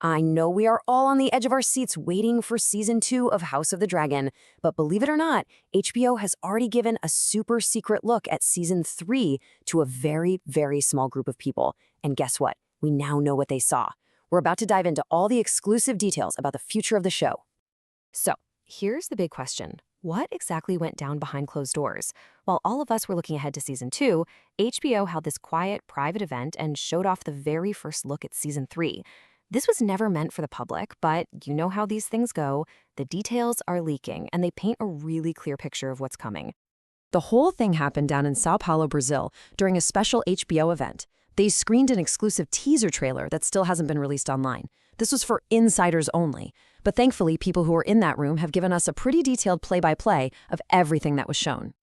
I know we are all on the edge of our seats waiting for season 2 of House of the Dragon, but believe it or not, HBO has already given a super secret look at season 3 to a very, very small group of people. And guess what? We now know what they saw. We're about to dive into all the exclusive details about the future of the show. So, here's the big question. What exactly went down behind closed doors? While all of us were looking ahead to season 2, HBO held this quiet, private event and showed off the very first look at season 3. This was never meant for the public, but you know how these things go. The details are leaking, and they paint a really clear picture of what's coming. The whole thing happened down in São Paulo, Brazil, during a special HBO event. They screened an exclusive teaser trailer that still hasn't been released online. This was for insiders only, but thankfully people who were in that room have given us a pretty detailed play-by-play of everything that was shown.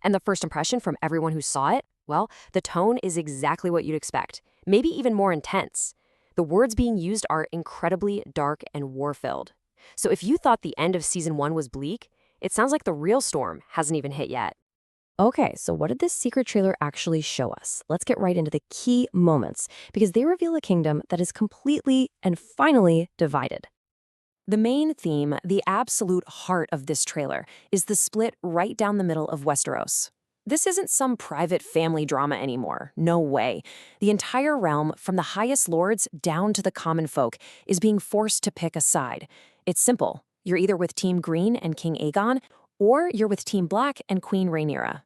And the first impression from everyone who saw it? Well, the tone is exactly what you'd expect, maybe even more intense. The words being used are incredibly dark and war-filled. So if you thought the end of season 1 was bleak, it sounds like the real storm hasn't even hit yet. Okay, so what did this secret trailer actually show us? Let's get right into the key moments, because they reveal a kingdom that is completely and finally divided. The main theme, the absolute heart of this trailer, is the split right down the middle of Westeros. This isn't some private family drama anymore. No way. The entire realm, from the highest lords down to the common folk, is being forced to pick a side. It's simple. You're either with Team Green and King Aegon, or you're with Team Black and Queen Rhaenyra.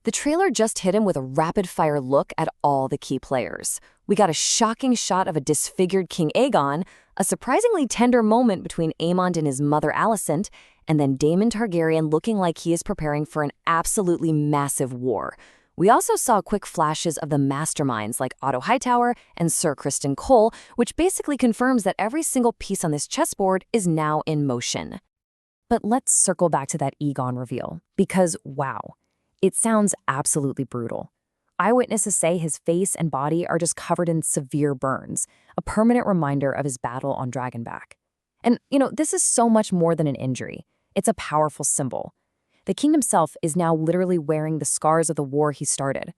The trailer just hit him with a rapid-fire look at all the key players. We got a shocking shot of a disfigured King Aegon, a surprisingly tender moment between Aemond and his mother Alicent, and then Daemon Targaryen looking like he is preparing for an absolutely massive war. We also saw quick flashes of the masterminds like Otto Hightower and Sir Criston Cole, which basically confirms that every single piece on this chessboard is now in motion. But let's circle back to that Aegon reveal, because wow, it sounds absolutely brutal. Eyewitnesses say his face and body are just covered in severe burns, a permanent reminder of his battle on Dragonback. And, this is so much more than an injury. It's a powerful symbol. The king himself is now literally wearing the scars of the war he started.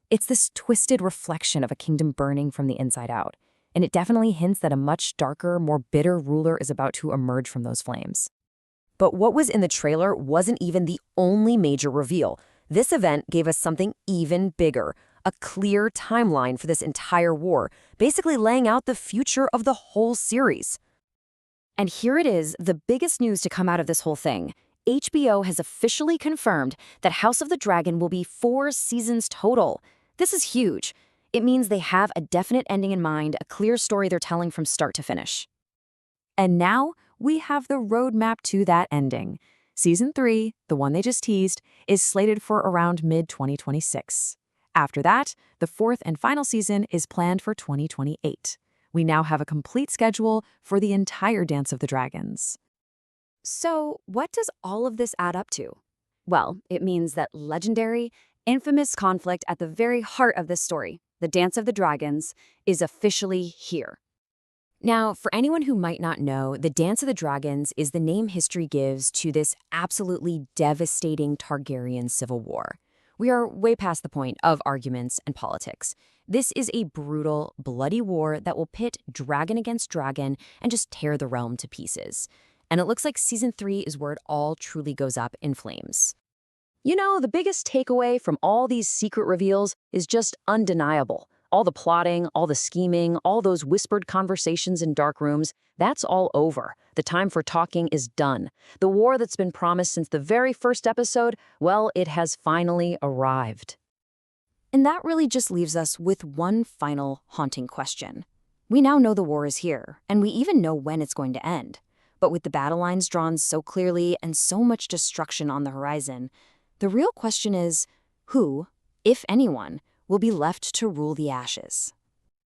It's this twisted reflection of a kingdom burning from the inside out, and it definitely hints that a much darker, more bitter ruler is about to emerge from those flames. But what was in the trailer wasn't even the only major reveal. This event gave us something even bigger, a clear timeline for this entire war, basically laying out the future of the whole series. And here it is, the biggest news to come out of this whole thing. HBO has officially confirmed that House of the Dragon will be 4 seasons total. This is huge. It means they have a definite ending in mind, a clear story they're telling from start to finish. And now we have the roadmap to that ending. Season 3, the one they just teased, is slated for around mid-2026. After that, the 4th and final season is planned for 2028. We now have a complete schedule for the entire Dance of the Dragons. So, what does all of this add up to? Well, it means that legendary, infamous conflict at the very heart of this story, the Dance of the Dragons, is officially here. Now, for anyone who might not know, the Dance of the Dragons is the name history gives to this absolutely devastating Targaryen civil war. We are way past the point of arguments and politics. This is a brutal, bloody war that will pit dragon against dragon and just tear the realm to pieces. And it looks like season 3 is where it all truly goes up in flames. The biggest takeaway from all these secret reveals is just undeniable. All the plotting, all the scheming, all those whispered conversations in dark rooms, that's all over. The time for talking is done. The war that's been promised since the very first episode, well, it has finally arrived. And that really just leaves us with one final haunting question. We now know the war is here, and we even know when it's going to end. But with the battle lines drawn so clearly and so much destruction on the horizon, the real question is, who, if anyone, will be left to rule the ashes?